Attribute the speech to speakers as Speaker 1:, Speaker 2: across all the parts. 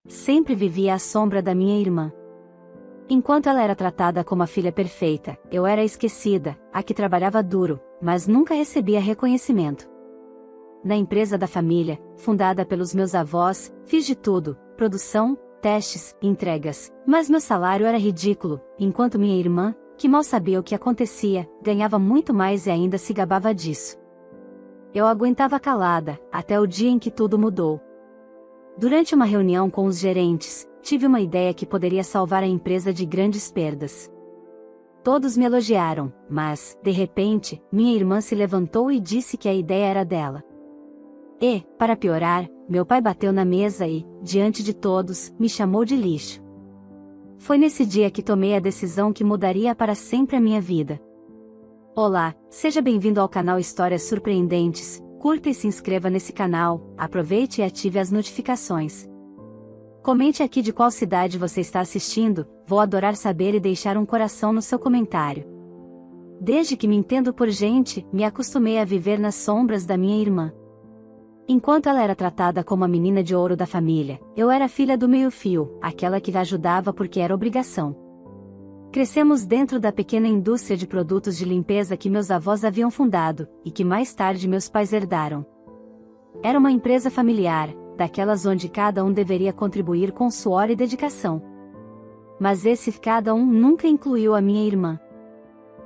Speaker 1: Sempre vivia à sombra da minha irmã. Enquanto ela era tratada como a filha perfeita, eu era a esquecida, a que trabalhava duro, mas nunca recebia reconhecimento. Na empresa da família, fundada pelos meus avós, fiz de tudo: produção, testes, entregas, mas meu salário era ridículo, enquanto minha irmã, que mal sabia o que acontecia, ganhava muito mais e ainda se gabava disso. Eu aguentava calada, até o dia em que tudo mudou. Durante uma reunião com os gerentes, tive uma ideia que poderia salvar a empresa de grandes perdas. Todos me elogiaram, mas, de repente, minha irmã se levantou e disse que a ideia era dela. E, para piorar, meu pai bateu na mesa e, diante de todos, me chamou de lixo. Foi nesse dia que tomei a decisão que mudaria para sempre a minha vida. Olá, seja bem-vindo ao canal Histórias Surpreendentes. Curta e se inscreva nesse canal, aproveite e ative as notificações. Comente aqui de qual cidade você está assistindo, vou adorar saber e deixar um coração no seu comentário. Desde que me entendo por gente, me acostumei a viver nas sombras da minha irmã. Enquanto ela era tratada como a menina de ouro da família, eu era a filha do meio-fio, aquela que ajudava porque era obrigação. Crescemos dentro da pequena indústria de produtos de limpeza que meus avós haviam fundado, e que mais tarde meus pais herdaram. Era uma empresa familiar, daquelas onde cada um deveria contribuir com suor e dedicação. Mas esse cada um nunca incluiu a minha irmã.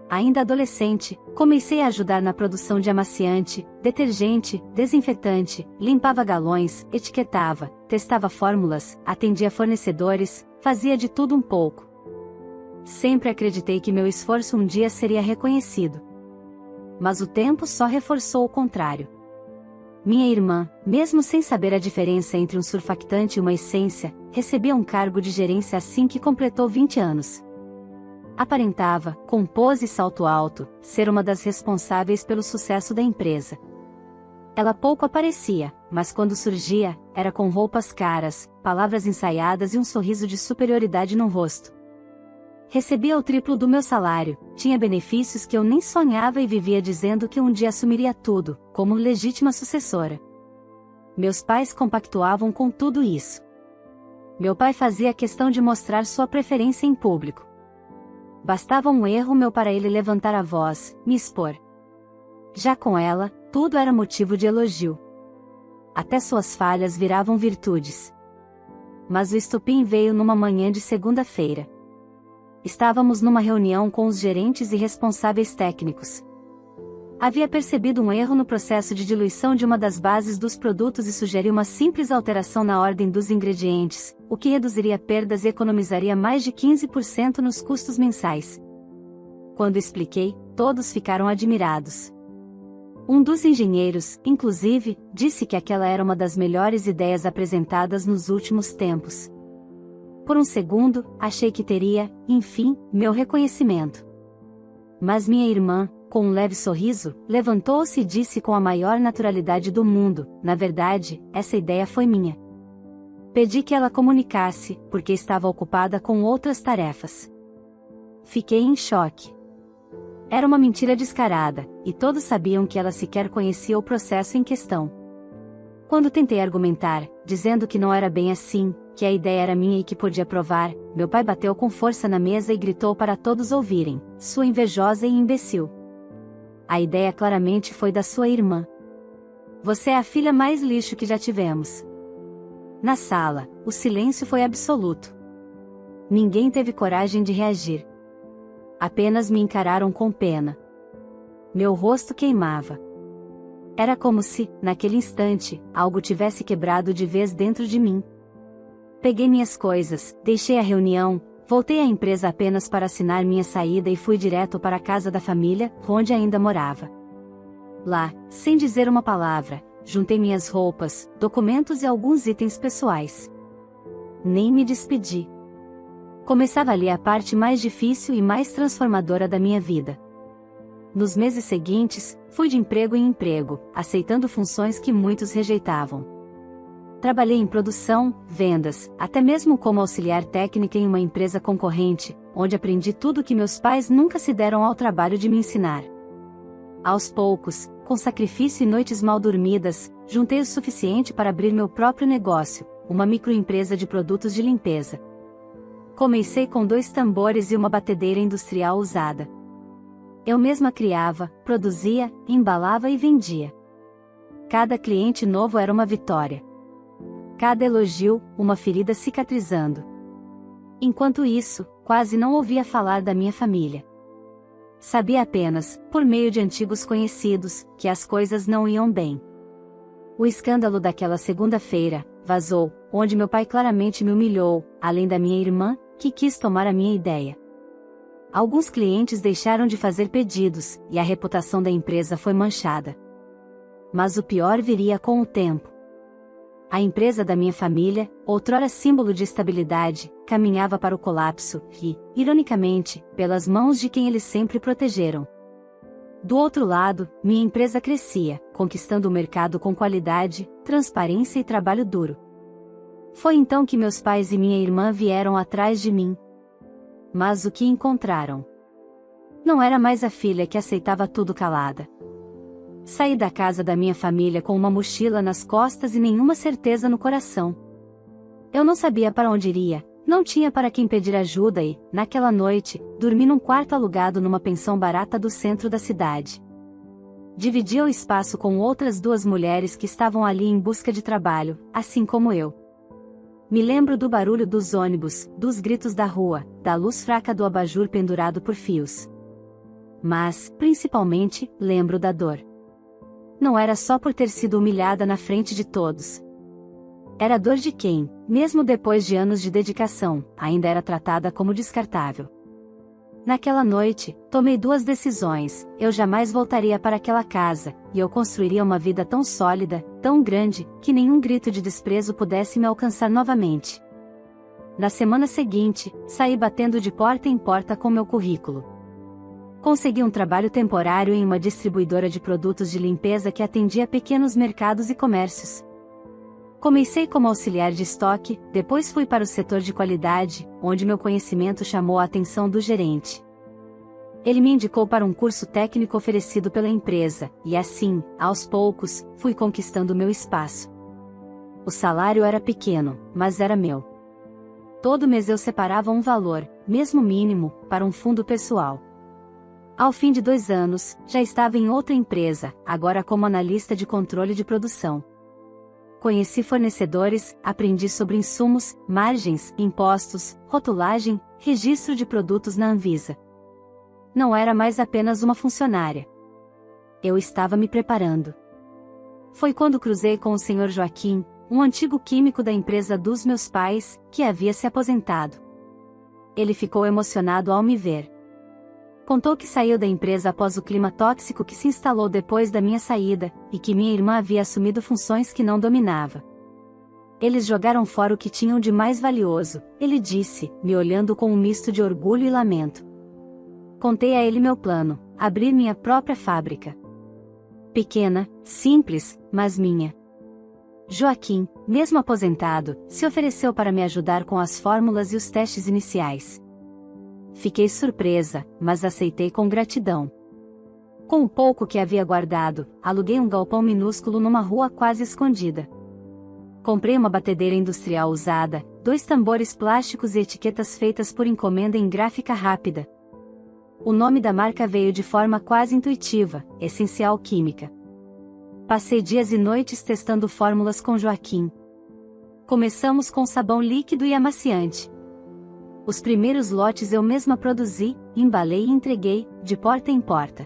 Speaker 1: Ainda adolescente, comecei a ajudar na produção de amaciante, detergente, desinfetante, limpava galões, etiquetava, testava fórmulas, atendia fornecedores, fazia de tudo um pouco. Sempre acreditei que meu esforço um dia seria reconhecido. Mas o tempo só reforçou o contrário. Minha irmã, mesmo sem saber a diferença entre um surfactante e uma essência, recebia um cargo de gerência assim que completou 20 anos. Aparentava, com pose e salto alto, ser uma das responsáveis pelo sucesso da empresa. Ela pouco aparecia, mas quando surgia, era com roupas caras, palavras ensaiadas e um sorriso de superioridade no rosto. Recebia o triplo do meu salário, tinha benefícios que eu nem sonhava e vivia dizendo que um dia assumiria tudo, como legítima sucessora. Meus pais compactuavam com tudo isso. Meu pai fazia questão de mostrar sua preferência em público. Bastava um erro meu para ele levantar a voz, me expor. Já com ela, tudo era motivo de elogio. Até suas falhas viravam virtudes. Mas o estopim veio numa manhã de segunda-feira. Estávamos numa reunião com os gerentes e responsáveis técnicos. Havia percebido um erro no processo de diluição de uma das bases dos produtos e sugeri uma simples alteração na ordem dos ingredientes, o que reduziria perdas e economizaria mais de 15% nos custos mensais. Quando expliquei, todos ficaram admirados. Um dos engenheiros, inclusive, disse que aquela era uma das melhores ideias apresentadas nos últimos tempos. Por um segundo, achei que teria, enfim, meu reconhecimento. Mas minha irmã, com um leve sorriso, levantou-se e disse com a maior naturalidade do mundo: na verdade, essa ideia foi minha. Pedi que ela comunicasse, porque estava ocupada com outras tarefas. Fiquei em choque. Era uma mentira descarada, e todos sabiam que ela sequer conhecia o processo em questão. Quando tentei argumentar, dizendo que não era bem assim, que a ideia era minha e que podia provar, meu pai bateu com força na mesa e gritou para todos ouvirem: sua invejosa e imbecil. A ideia claramente foi da sua irmã. Você é a filha mais lixo que já tivemos. Na sala, o silêncio foi absoluto. Ninguém teve coragem de reagir. Apenas me encararam com pena. Meu rosto queimava. Era como se, naquele instante, algo tivesse quebrado de vez dentro de mim. Peguei minhas coisas, deixei a reunião, voltei à empresa apenas para assinar minha saída e fui direto para a casa da família, onde ainda morava. Lá, sem dizer uma palavra, juntei minhas roupas, documentos e alguns itens pessoais. Nem me despedi. Começava ali a parte mais difícil e mais transformadora da minha vida. Nos meses seguintes, fui de emprego em emprego, aceitando funções que muitos rejeitavam. Trabalhei em produção, vendas, até mesmo como auxiliar técnica em uma empresa concorrente, onde aprendi tudo que meus pais nunca se deram ao trabalho de me ensinar. Aos poucos, com sacrifício e noites mal dormidas, juntei o suficiente para abrir meu próprio negócio, uma microempresa de produtos de limpeza. Comecei com 2 tambores e uma batedeira industrial usada. Eu mesma criava, produzia, embalava e vendia. Cada cliente novo era uma vitória. Cada elogio, uma ferida cicatrizando. Enquanto isso, quase não ouvia falar da minha família. Sabia apenas, por meio de antigos conhecidos, que as coisas não iam bem. O escândalo daquela segunda-feira vazou, onde meu pai claramente me humilhou, além da minha irmã, que quis tomar a minha ideia. Alguns clientes deixaram de fazer pedidos, e a reputação da empresa foi manchada. Mas o pior viria com o tempo. A empresa da minha família, outrora símbolo de estabilidade, caminhava para o colapso, e, ironicamente, pelas mãos de quem eles sempre protegeram. Do outro lado, minha empresa crescia, conquistando o mercado com qualidade, transparência e trabalho duro. Foi então que meus pais e minha irmã vieram atrás de mim. Mas o que encontraram? Não era mais a filha que aceitava tudo calada. Saí da casa da minha família com uma mochila nas costas e nenhuma certeza no coração. Eu não sabia para onde iria, não tinha para quem pedir ajuda e, naquela noite, dormi num quarto alugado numa pensão barata do centro da cidade. Dividia o espaço com outras 2 mulheres que estavam ali em busca de trabalho, assim como eu. Me lembro do barulho dos ônibus, dos gritos da rua, da luz fraca do abajur pendurado por fios. Mas, principalmente, lembro da dor. Não era só por ter sido humilhada na frente de todos. Era a dor de quem, mesmo depois de anos de dedicação, ainda era tratada como descartável. Naquela noite, tomei 2 decisões: eu jamais voltaria para aquela casa, e eu construiria uma vida tão sólida, tão grande, que nenhum grito de desprezo pudesse me alcançar novamente. Na semana seguinte, saí batendo de porta em porta com meu currículo. Consegui um trabalho temporário em uma distribuidora de produtos de limpeza que atendia pequenos mercados e comércios. Comecei como auxiliar de estoque, depois fui para o setor de qualidade, onde meu conhecimento chamou a atenção do gerente. Ele me indicou para um curso técnico oferecido pela empresa, e assim, aos poucos, fui conquistando meu espaço. O salário era pequeno, mas era meu. Todo mês eu separava um valor, mesmo mínimo, para um fundo pessoal. Ao fim de 2 anos, já estava em outra empresa, agora como analista de controle de produção. Conheci fornecedores, aprendi sobre insumos, margens, impostos, rotulagem, registro de produtos na Anvisa. Não era mais apenas uma funcionária. Eu estava me preparando. Foi quando cruzei com o Sr. Joaquim, um antigo químico da empresa dos meus pais, que havia se aposentado. Ele ficou emocionado ao me ver. Contou que saiu da empresa após o clima tóxico que se instalou depois da minha saída, e que minha irmã havia assumido funções que não dominava. Eles jogaram fora o que tinham de mais valioso, ele disse, me olhando com um misto de orgulho e lamento. Contei a ele meu plano: abrir minha própria fábrica. Pequena, simples, mas minha. Joaquim, mesmo aposentado, se ofereceu para me ajudar com as fórmulas e os testes iniciais. Fiquei surpresa, mas aceitei com gratidão. Com o pouco que havia guardado, aluguei um galpão minúsculo numa rua quase escondida. Comprei uma batedeira industrial usada, 2 tambores plásticos e etiquetas feitas por encomenda em gráfica rápida. O nome da marca veio de forma quase intuitiva: Essencial Química. Passei dias e noites testando fórmulas com Joaquim. Começamos com sabão líquido e amaciante. Os primeiros lotes eu mesma produzi, embalei e entreguei, de porta em porta.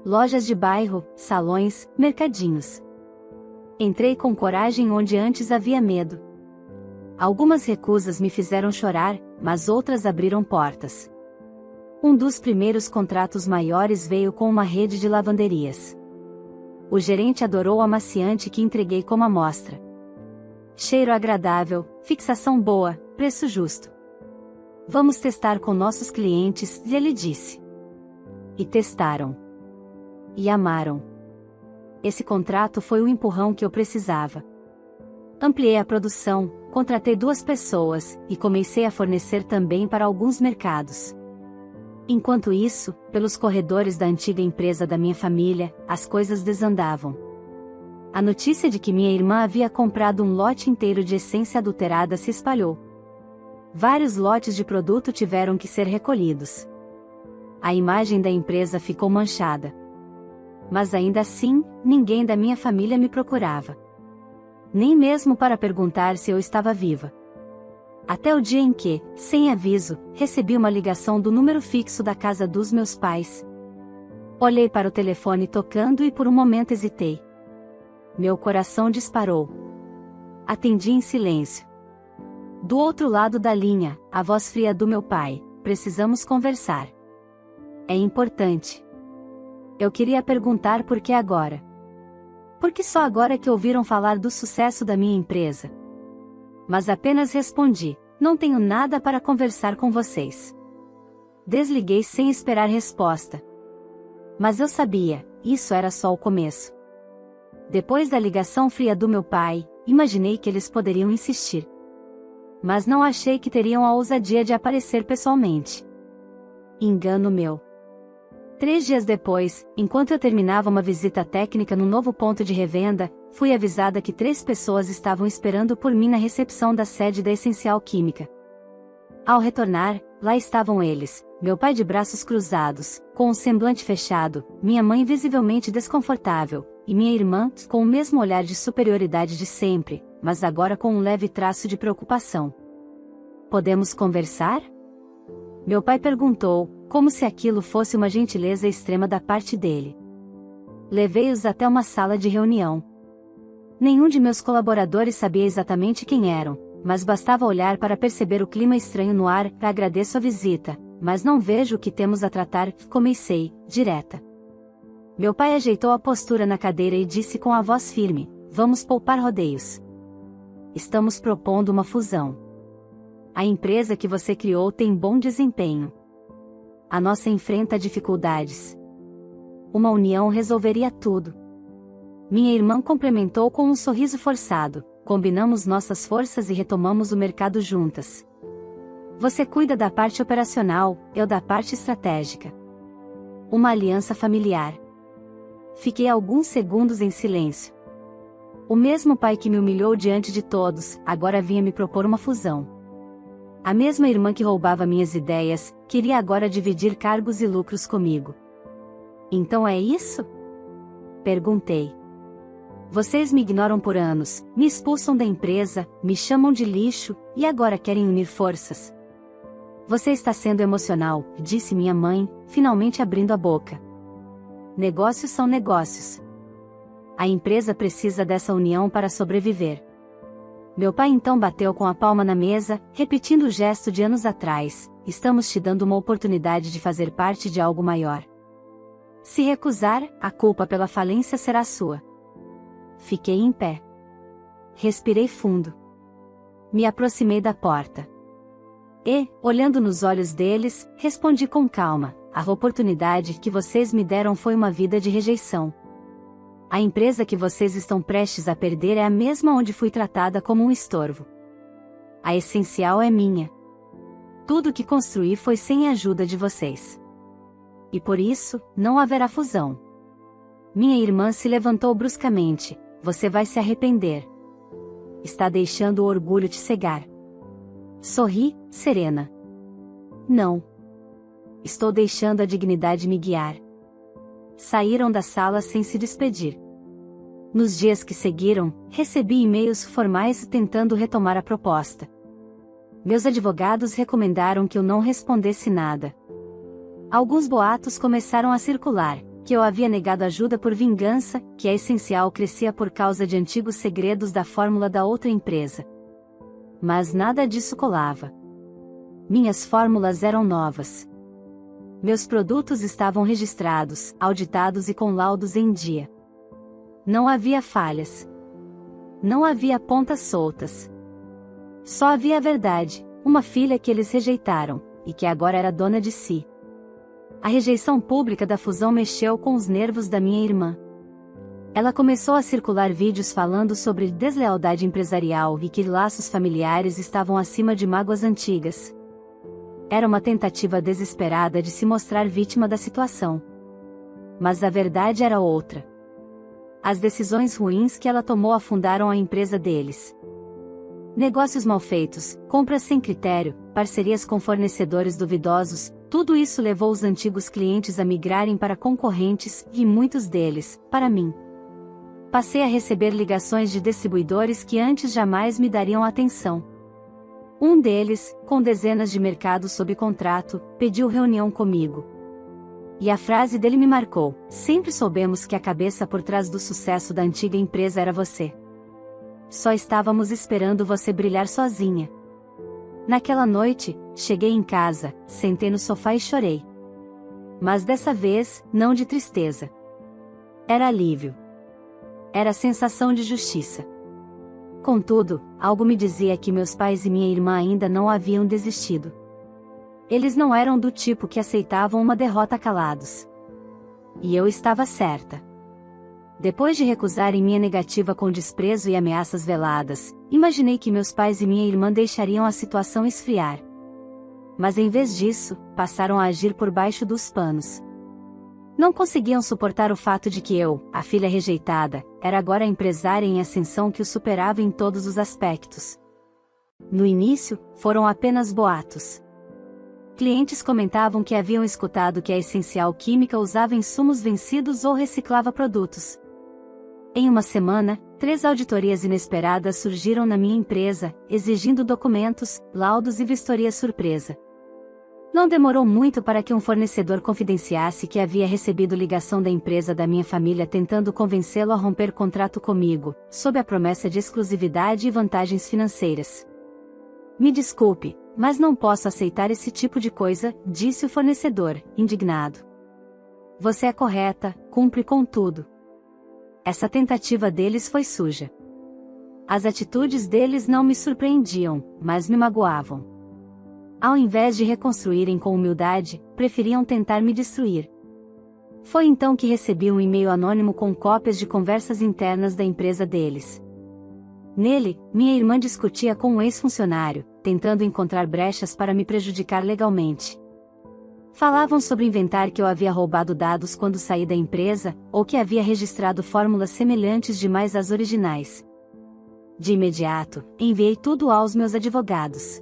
Speaker 1: Lojas de bairro, salões, mercadinhos. Entrei com coragem onde antes havia medo. Algumas recusas me fizeram chorar, mas outras abriram portas. Um dos primeiros contratos maiores veio com uma rede de lavanderias. O gerente adorou o amaciante que entreguei como amostra. Cheiro agradável, fixação boa, preço justo. Vamos testar com nossos clientes, ele disse. E testaram. E amaram. Esse contrato foi o empurrão que eu precisava. Ampliei a produção, contratei 2 pessoas, e comecei a fornecer também para alguns mercados. Enquanto isso, pelos corredores da antiga empresa da minha família, as coisas desandavam. A notícia de que minha irmã havia comprado um lote inteiro de essência adulterada se espalhou. Vários lotes de produto tiveram que ser recolhidos. A imagem da empresa ficou manchada. Mas ainda assim, ninguém da minha família me procurava. Nem mesmo para perguntar se eu estava viva. Até o dia em que, sem aviso, recebi uma ligação do número fixo da casa dos meus pais. Olhei para o telefone tocando e por um momento hesitei. Meu coração disparou. Atendi em silêncio. Do outro lado da linha, a voz fria do meu pai: precisamos conversar. É importante. Eu queria perguntar por que agora. Por que só agora que ouviram falar do sucesso da minha empresa? Mas apenas respondi: não tenho nada para conversar com vocês. Desliguei sem esperar resposta. Mas eu sabia, isso era só o começo. Depois da ligação fria do meu pai, imaginei que eles poderiam insistir. Mas não achei que teriam a ousadia de aparecer pessoalmente. Engano meu. 3 dias depois, enquanto eu terminava uma visita técnica no novo ponto de revenda, fui avisada que 3 pessoas estavam esperando por mim na recepção da sede da Essencial Química. Ao retornar, lá estavam eles, meu pai de braços cruzados, com o semblante fechado, minha mãe visivelmente desconfortável, e minha irmã, com o mesmo olhar de superioridade de sempre, mas agora com um leve traço de preocupação. Podemos conversar? Meu pai perguntou, como se aquilo fosse uma gentileza extrema da parte dele. Levei-os até uma sala de reunião. Nenhum de meus colaboradores sabia exatamente quem eram, mas bastava olhar para perceber o clima estranho no ar. Agradeço a visita, mas não vejo o que temos a tratar, comecei, direta. Meu pai ajeitou a postura na cadeira e disse com a voz firme: vamos poupar rodeios. Estamos propondo uma fusão. A empresa que você criou tem bom desempenho. A nossa enfrenta dificuldades. Uma união resolveria tudo. Minha irmã complementou com um sorriso forçado: combinamos nossas forças e retomamos o mercado juntas. Você cuida da parte operacional, eu da parte estratégica. Uma aliança familiar. Fiquei alguns segundos em silêncio. O mesmo pai que me humilhou diante de todos, agora vinha me propor uma fusão. A mesma irmã que roubava minhas ideias, queria agora dividir cargos e lucros comigo. Então é isso? Perguntei. Vocês me ignoram por anos, me expulsam da empresa, me chamam de lixo, e agora querem unir forças. Você está sendo emocional, disse minha mãe, finalmente abrindo a boca. Negócios são negócios. A empresa precisa dessa união para sobreviver. Meu pai então bateu com a palma na mesa, repetindo o gesto de anos atrás: estamos te dando uma oportunidade de fazer parte de algo maior. Se recusar, a culpa pela falência será sua. Fiquei em pé. Respirei fundo. Me aproximei da porta. E, olhando nos olhos deles, respondi com calma: a oportunidade que vocês me deram foi uma vida de rejeição. A empresa que vocês estão prestes a perder é a mesma onde fui tratada como um estorvo. A Essencial é minha. Tudo que construí foi sem a ajuda de vocês. E por isso, não haverá fusão. Minha irmã se levantou bruscamente: você vai se arrepender. Está deixando o orgulho te cegar. Sorri, serena. Não. Estou deixando a dignidade me guiar. Saíram da sala sem se despedir. Nos dias que seguiram, recebi e-mails formais tentando retomar a proposta. Meus advogados recomendaram que eu não respondesse nada. Alguns boatos começaram a circular, que eu havia negado ajuda por vingança, que a Essencial crescia por causa de antigos segredos da fórmula da outra empresa. Mas nada disso colava. Minhas fórmulas eram novas. Meus produtos estavam registrados, auditados e com laudos em dia. Não havia falhas. Não havia pontas soltas. Só havia a verdade, uma filha que eles rejeitaram, e que agora era dona de si. A rejeição pública da fusão mexeu com os nervos da minha irmã. Ela começou a circular vídeos falando sobre deslealdade empresarial e que laços familiares estavam acima de mágoas antigas. Era uma tentativa desesperada de se mostrar vítima da situação. Mas a verdade era outra. As decisões ruins que ela tomou afundaram a empresa deles. Negócios mal feitos, compras sem critério, parcerias com fornecedores duvidosos, tudo isso levou os antigos clientes a migrarem para concorrentes, e muitos deles, para mim. Passei a receber ligações de distribuidores que antes jamais me dariam atenção. Um deles, com dezenas de mercados sob contrato, pediu reunião comigo. E a frase dele me marcou: sempre soubemos que a cabeça por trás do sucesso da antiga empresa era você. Só estávamos esperando você brilhar sozinha. Naquela noite, cheguei em casa, sentei no sofá e chorei. Mas dessa vez, não de tristeza. Era alívio. Era sensação de justiça. Contudo, algo me dizia que meus pais e minha irmã ainda não haviam desistido. Eles não eram do tipo que aceitavam uma derrota calados. E eu estava certa. Depois de recusarem minha negativa com desprezo e ameaças veladas, imaginei que meus pais e minha irmã deixariam a situação esfriar. Mas em vez disso, passaram a agir por baixo dos panos. Não conseguiam suportar o fato de que eu, a filha rejeitada, era agora a empresária em ascensão que o superava em todos os aspectos. No início, foram apenas boatos. Clientes comentavam que haviam escutado que a Essencial Química usava insumos vencidos ou reciclava produtos. Em uma semana, 3 auditorias inesperadas surgiram na minha empresa, exigindo documentos, laudos e vistoria surpresa. Não demorou muito para que um fornecedor confidenciasse que havia recebido ligação da empresa da minha família tentando convencê-lo a romper contrato comigo, sob a promessa de exclusividade e vantagens financeiras. Me desculpe, mas não posso aceitar esse tipo de coisa, disse o fornecedor, indignado. Você é correta, cumpre com tudo. Essa tentativa deles foi suja. As atitudes deles não me surpreendiam, mas me magoavam. Ao invés de reconstruírem com humildade, preferiam tentar me destruir. Foi então que recebi um e-mail anônimo com cópias de conversas internas da empresa deles. Nele, minha irmã discutia com um ex-funcionário, tentando encontrar brechas para me prejudicar legalmente. Falavam sobre inventar que eu havia roubado dados quando saí da empresa, ou que havia registrado fórmulas semelhantes demais às originais. De imediato, enviei tudo aos meus advogados.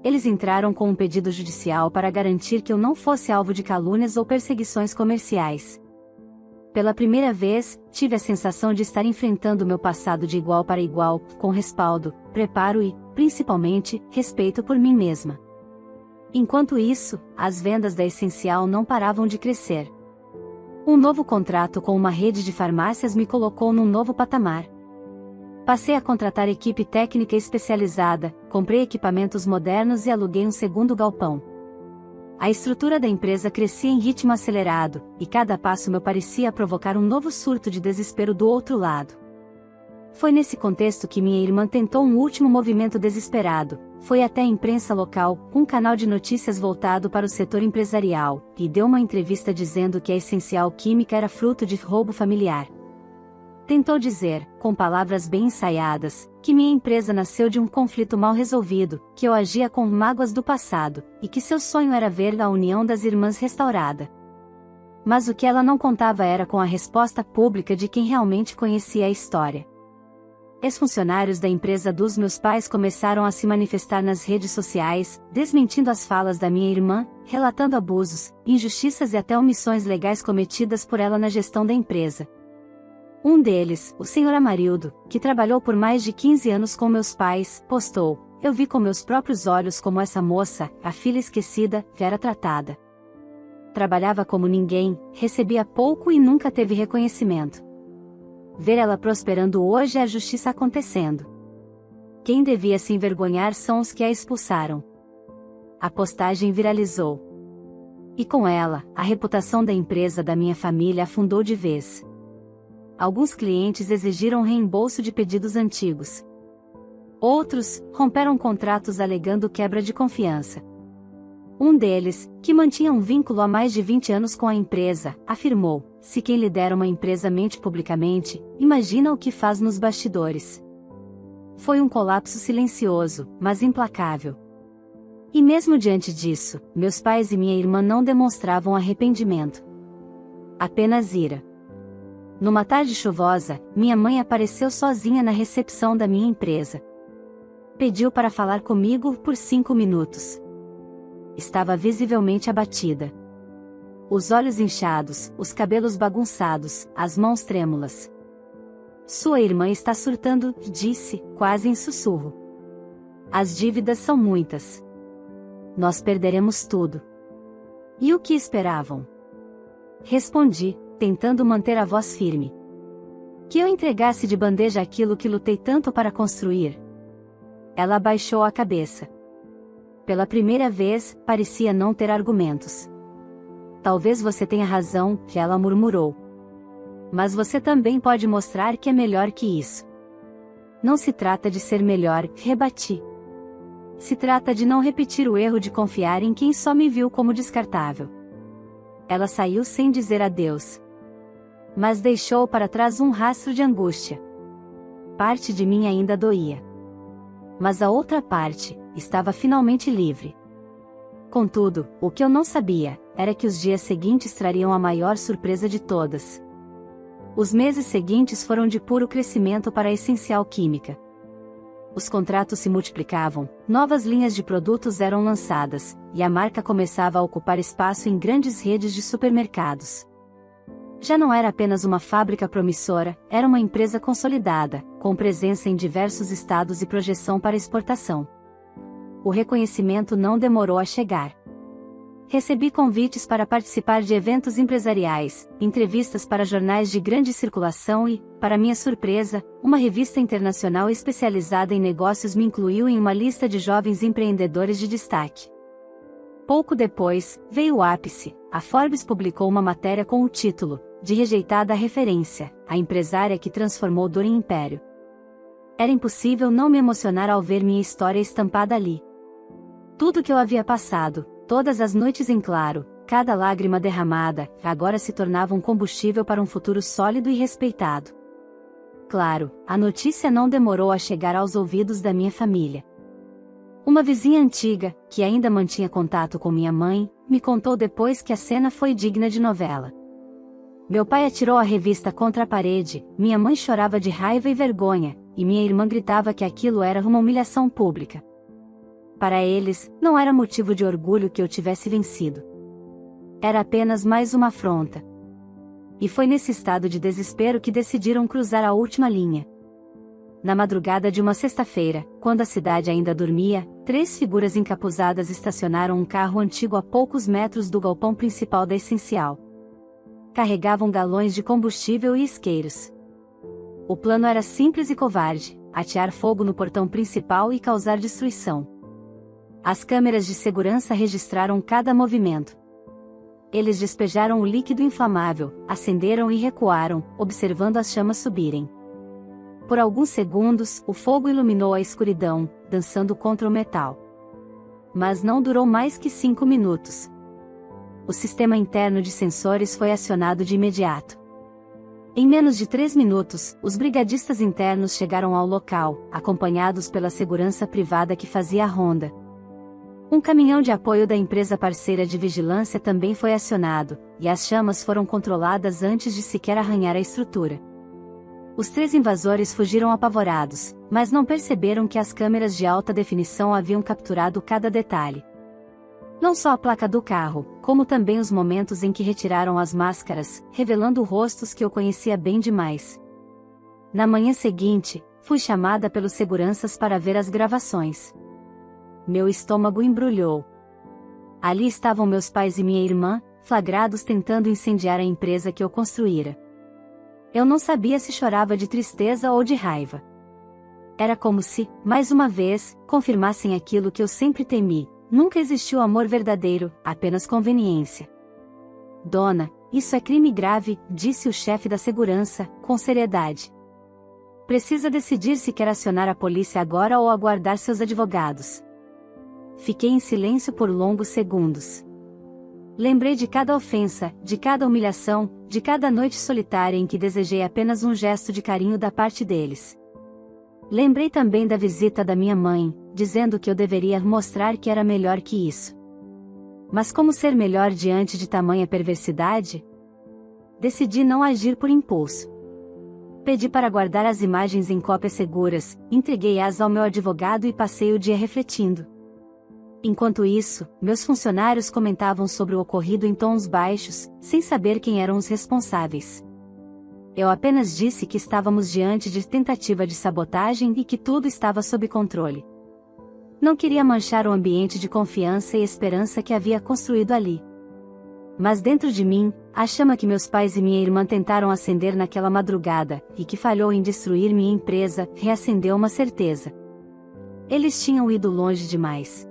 Speaker 1: Eles entraram com um pedido judicial para garantir que eu não fosse alvo de calúnias ou perseguições comerciais. Pela primeira vez, tive a sensação de estar enfrentando meu passado de igual para igual, com respaldo, preparo e, principalmente, respeito por mim mesma. Enquanto isso, as vendas da Essencial não paravam de crescer. Um novo contrato com uma rede de farmácias me colocou num novo patamar. Passei a contratar equipe técnica especializada, comprei equipamentos modernos e aluguei um segundo galpão. A estrutura da empresa crescia em ritmo acelerado, e cada passo meu parecia provocar um novo surto de desespero do outro lado. Foi nesse contexto que minha irmã tentou um último movimento desesperado, foi até a imprensa local, um canal de notícias voltado para o setor empresarial, e deu uma entrevista dizendo que a Essencial Química era fruto de roubo familiar. Tentou dizer, com palavras bem ensaiadas, que minha empresa nasceu de um conflito mal resolvido, que eu agia com mágoas do passado, e que seu sonho era ver a união das irmãs restaurada. Mas o que ela não contava era com a resposta pública de quem realmente conhecia a história. Ex-funcionários da empresa dos meus pais começaram a se manifestar nas redes sociais, desmentindo as falas da minha irmã, relatando abusos, injustiças e até omissões legais cometidas por ela na gestão da empresa. Um deles, o Sr. Amarildo, que trabalhou por mais de 15 anos com meus pais, postou: eu vi com meus próprios olhos como essa moça, a filha esquecida, era tratada. Trabalhava como ninguém, recebia pouco e nunca teve reconhecimento. Ver ela prosperando hoje é a justiça acontecendo. Quem devia se envergonhar são os que a expulsaram. A postagem viralizou. E com ela, a reputação da empresa da minha família afundou de vez. Alguns clientes exigiram reembolso de pedidos antigos. Outros, romperam contratos alegando quebra de confiança. Um deles, que mantinha um vínculo há mais de 20 anos com a empresa, afirmou: se quem lidera uma empresa mente publicamente, imagina o que faz nos bastidores. Foi um colapso silencioso, mas implacável. E mesmo diante disso, meus pais e minha irmã não demonstravam arrependimento. Apenas ira. Numa tarde chuvosa, minha mãe apareceu sozinha na recepção da minha empresa. Pediu para falar comigo por 5 minutos. Estava visivelmente abatida. Os olhos inchados, os cabelos bagunçados, as mãos trêmulas. Sua irmã está surtando, disse, quase em sussurro. As dívidas são muitas. Nós perderemos tudo. E o que esperavam? Respondi, tentando manter a voz firme. Que eu entregasse de bandeja aquilo que lutei tanto para construir. Ela abaixou a cabeça. Pela primeira vez, parecia não ter argumentos. Talvez você tenha razão, ela murmurou. Mas você também pode mostrar que é melhor que isso. Não se trata de ser melhor, rebati. Se trata de não repetir o erro de confiar em quem só me viu como descartável. Ela saiu sem dizer adeus. Mas deixou para trás um rastro de angústia. Parte de mim ainda doía. Mas a outra parte estava finalmente livre. Contudo, o que eu não sabia era que os dias seguintes trariam a maior surpresa de todas. Os meses seguintes foram de puro crescimento para a Essencial Química. Os contratos se multiplicavam, novas linhas de produtos eram lançadas, e a marca começava a ocupar espaço em grandes redes de supermercados. Já não era apenas uma fábrica promissora, era uma empresa consolidada, com presença em diversos estados e projeção para exportação. O reconhecimento não demorou a chegar. Recebi convites para participar de eventos empresariais, entrevistas para jornais de grande circulação e, para minha surpresa, uma revista internacional especializada em negócios me incluiu em uma lista de jovens empreendedores de destaque. Pouco depois, veio o ápice. A Forbes publicou uma matéria com o título, de rejeitada referência, a empresária que transformou dor em império. Era impossível não me emocionar ao ver minha história estampada ali. Tudo que eu havia passado, todas as noites em claro, cada lágrima derramada, agora se tornava um combustível para um futuro sólido e respeitado. Claro, a notícia não demorou a chegar aos ouvidos da minha família. Uma vizinha antiga, que ainda mantinha contato com minha mãe, me contou depois que a cena foi digna de novela. Meu pai atirou a revista contra a parede, minha mãe chorava de raiva e vergonha, e minha irmã gritava que aquilo era uma humilhação pública. Para eles, não era motivo de orgulho que eu tivesse vencido. Era apenas mais uma afronta. E foi nesse estado de desespero que decidiram cruzar a última linha. Na madrugada de uma sexta-feira, quando a cidade ainda dormia, 3 figuras encapuzadas estacionaram um carro antigo a poucos metros do galpão principal da Essencial. Carregavam galões de combustível e isqueiros. O plano era simples e covarde: atear fogo no portão principal e causar destruição. As câmeras de segurança registraram cada movimento. Eles despejaram o líquido inflamável, acenderam e recuaram, observando as chamas subirem. Por alguns segundos, o fogo iluminou a escuridão, dançando contra o metal. Mas não durou mais que 5 minutos. O sistema interno de sensores foi acionado de imediato. Em menos de 3 minutos, os brigadistas internos chegaram ao local, acompanhados pela segurança privada que fazia a ronda. Um caminhão de apoio da empresa parceira de vigilância também foi acionado, e as chamas foram controladas antes de sequer arranhar a estrutura. Os 3 invasores fugiram apavorados, mas não perceberam que as câmeras de alta definição haviam capturado cada detalhe. Não só a placa do carro, como também os momentos em que retiraram as máscaras, revelando rostos que eu conhecia bem demais. Na manhã seguinte, fui chamada pelos seguranças para ver as gravações. Meu estômago embrulhou. Ali estavam meus pais e minha irmã, flagrados tentando incendiar a empresa que eu construíra. Eu não sabia se chorava de tristeza ou de raiva. Era como se, mais uma vez, confirmassem aquilo que eu sempre temi: nunca existiu amor verdadeiro, apenas conveniência. Dona, isso é crime grave, disse o chefe da segurança, com seriedade. Precisa decidir se quer acionar a polícia agora ou aguardar seus advogados. Fiquei em silêncio por longos segundos. Lembrei de cada ofensa, de cada humilhação, de cada noite solitária em que desejei apenas um gesto de carinho da parte deles. Lembrei também da visita da minha mãe, dizendo que eu deveria mostrar que era melhor que isso. Mas como ser melhor diante de tamanha perversidade? decidi não agir por impulso. Pedi para guardar as imagens em cópias seguras, entreguei-as ao meu advogado e passei o dia refletindo. Enquanto isso, meus funcionários comentavam sobre o ocorrido em tons baixos, sem saber quem eram os responsáveis. Eu apenas disse que estávamos diante de tentativa de sabotagem e que tudo estava sob controle. Não queria manchar o ambiente de confiança e esperança que havia construído ali. Mas dentro de mim, a chama que meus pais e minha irmã tentaram acender naquela madrugada, e que falhou em destruir minha empresa, reacendeu uma certeza. Eles tinham ido longe demais.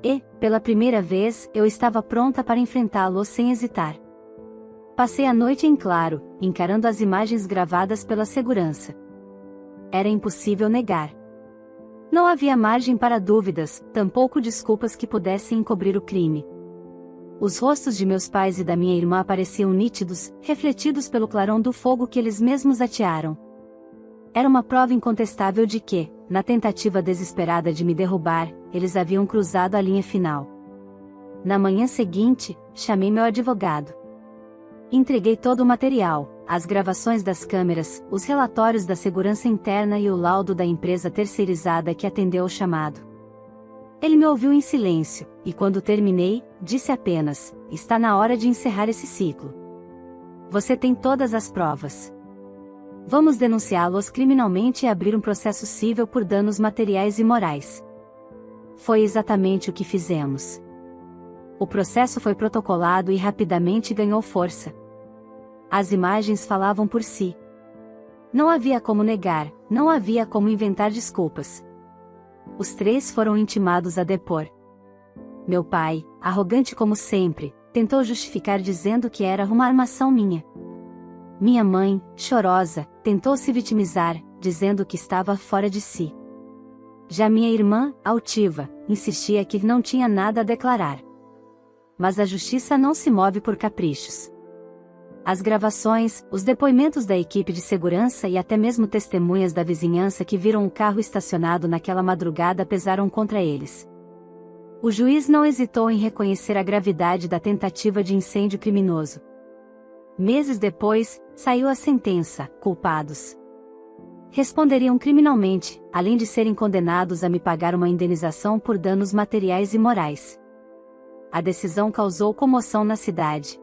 Speaker 1: E, pela primeira vez, eu estava pronta para enfrentá-los sem hesitar. Passei a noite em claro, encarando as imagens gravadas pela segurança. Era impossível negar. Não havia margem para dúvidas, tampouco desculpas que pudessem encobrir o crime. Os rostos de meus pais e da minha irmã pareciam nítidos, refletidos pelo clarão do fogo que eles mesmos atearam. Era uma prova incontestável de que, na tentativa desesperada de me derrubar, eles haviam cruzado a linha final. Na manhã seguinte, chamei meu advogado. Entreguei todo o material, as gravações das câmeras, os relatórios da segurança interna e o laudo da empresa terceirizada que atendeu o chamado. Ele me ouviu em silêncio, e quando terminei, disse apenas: "Está na hora de encerrar esse ciclo. Você tem todas as provas. Vamos denunciá-los criminalmente e abrir um processo civil por danos materiais e morais." Foi exatamente o que fizemos. O processo foi protocolado e rapidamente ganhou força. As imagens falavam por si. Não havia como negar, não havia como inventar desculpas. Os três foram intimados a depor. Meu pai, arrogante como sempre, tentou justificar dizendo que era uma armação minha. Minha mãe, chorosa, tentou se vitimizar, dizendo que estava fora de si. Já minha irmã, altiva, insistia que não tinha nada a declarar. Mas a justiça não se move por caprichos. As gravações, os depoimentos da equipe de segurança e até mesmo testemunhas da vizinhança que viram um carro estacionado naquela madrugada pesaram contra eles. O juiz não hesitou em reconhecer a gravidade da tentativa de incêndio criminoso. Meses depois, saiu a sentença: culpados. Responderiam criminalmente, além de serem condenados a me pagar uma indenização por danos materiais e morais. A decisão causou comoção na cidade.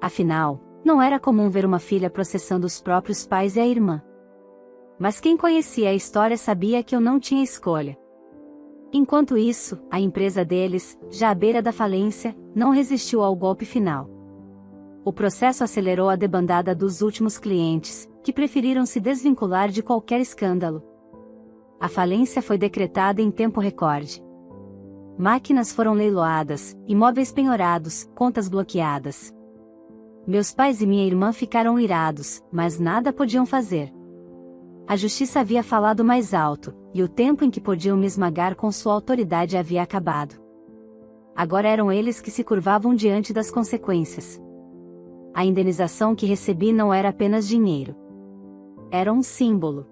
Speaker 1: Afinal, não era comum ver uma filha processando os próprios pais e a irmã. Mas quem conhecia a história sabia que eu não tinha escolha. Enquanto isso, a empresa deles, já à beira da falência, não resistiu ao golpe final. O processo acelerou a debandada dos últimos clientes, que preferiram se desvincular de qualquer escândalo. A falência foi decretada em tempo recorde. Máquinas foram leiloadas, imóveis penhorados, contas bloqueadas. Meus pais e minha irmã ficaram irados, mas nada podiam fazer. A justiça havia falado mais alto, e o tempo em que podiam me esmagar com sua autoridade havia acabado. Agora eram eles que se curvavam diante das consequências. A indenização que recebi não era apenas dinheiro. Era um símbolo.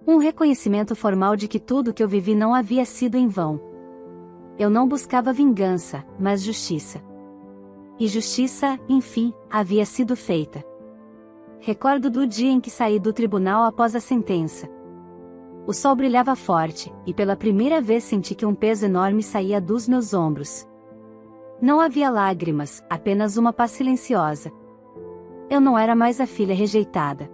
Speaker 1: Um reconhecimento formal de que tudo que eu vivi não havia sido em vão. Eu não buscava vingança, mas justiça. E justiça, enfim, havia sido feita. Recordo do dia em que saí do tribunal após a sentença. O sol brilhava forte, e pela primeira vez senti que um peso enorme saía dos meus ombros. Não havia lágrimas, apenas uma paz silenciosa. Eu não era mais a filha rejeitada.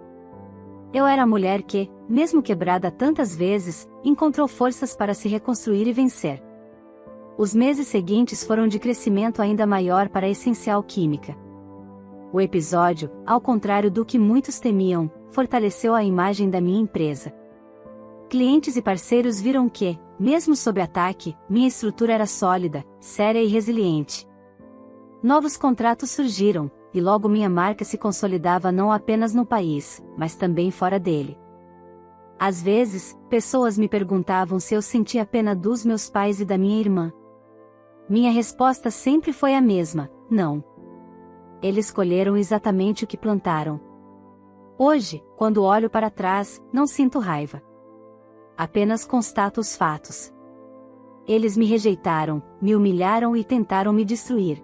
Speaker 1: Eu era a mulher que, mesmo quebrada tantas vezes, encontrou forças para se reconstruir e vencer. Os meses seguintes foram de crescimento ainda maior para a Essencial Química. O episódio, ao contrário do que muitos temiam, fortaleceu a imagem da minha empresa. Clientes e parceiros viram que, mesmo sob ataque, minha estrutura era sólida, séria e resiliente. Novos contratos surgiram, e logo minha marca se consolidava não apenas no país, mas também fora dele. Às vezes, pessoas me perguntavam se eu sentia pena dos meus pais e da minha irmã. Minha resposta sempre foi a mesma: não. Eles colheram exatamente o que plantaram. Hoje, quando olho para trás, não sinto raiva. Apenas constato os fatos. Eles me rejeitaram, me humilharam e tentaram me destruir.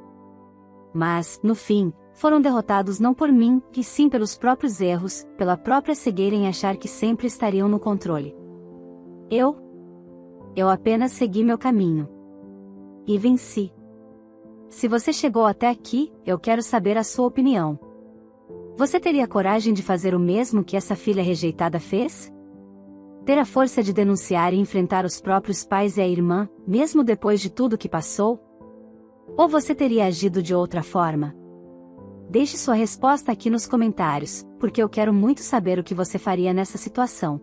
Speaker 1: Mas, no fim, foram derrotados não por mim, e sim pelos próprios erros, pela própria cegueira em achar que sempre estariam no controle. Eu apenas segui meu caminho. E venci. Se você chegou até aqui, eu quero saber a sua opinião. Você teria coragem de fazer o mesmo que essa filha rejeitada fez? Ter a força de denunciar e enfrentar os próprios pais e a irmã, mesmo depois de tudo que passou? Ou você teria agido de outra forma? Deixe sua resposta aqui nos comentários, porque eu quero muito saber o que você faria nessa situação.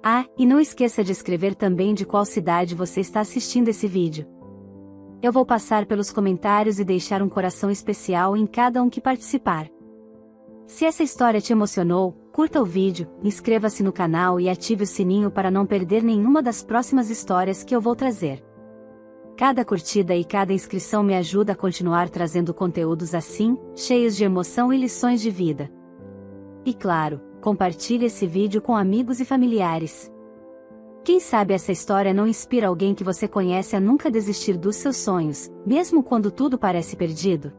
Speaker 1: Ah, e não esqueça de escrever também de qual cidade você está assistindo esse vídeo. Eu vou passar pelos comentários e deixar um coração especial em cada um que participar. Se essa história te emocionou, curta o vídeo, inscreva-se no canal e ative o sininho para não perder nenhuma das próximas histórias que eu vou trazer. Cada curtida e cada inscrição me ajuda a continuar trazendo conteúdos assim, cheios de emoção e lições de vida. E claro, compartilhe esse vídeo com amigos e familiares. Quem sabe essa história não inspira alguém que você conhece a nunca desistir dos seus sonhos, mesmo quando tudo parece perdido?